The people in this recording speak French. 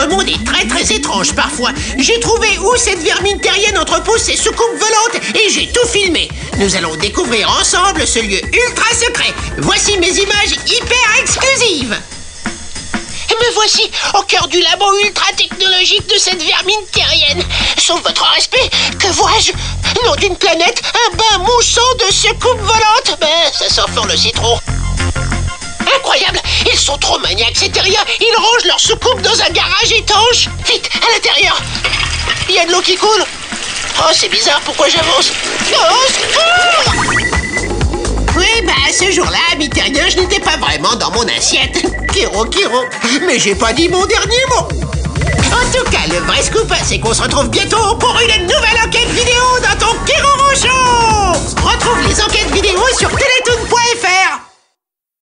Votre monde est très très étrange parfois. J'ai trouvé où cette vermine terrienne entrepose ses soucoupes volantes et j'ai tout filmé. Nous allons découvrir ensemble ce lieu ultra secret. Voici mes images hyper exclusives. Me voici au cœur du labo ultra technologique de cette vermine terrienne. Sauf votre respect, que vois-je? Nom d'une planète, un bain moussant de soucoupes volantes. Ben, ça sent fort le citron. Incroyable, ils sont trop maniaques ces terriens. Ils rangent leurs soucoupes dans un garage étanche. Vite, à l'intérieur. Il y a de l'eau qui coule. Oh, c'est bizarre, pourquoi j'avance? Oh, secours! Oui, bah, ce jour-là, ami terrien, je n'étais pas vraiment dans mon assiette. Kiro. Mais j'ai pas dit mon dernier mot. En tout cas, le vrai scoop, c'est qu'on se retrouve bientôt pour une nouvelle enquête vidéo dans ton Kiro Show. Retrouve les enquêtes vidéo sur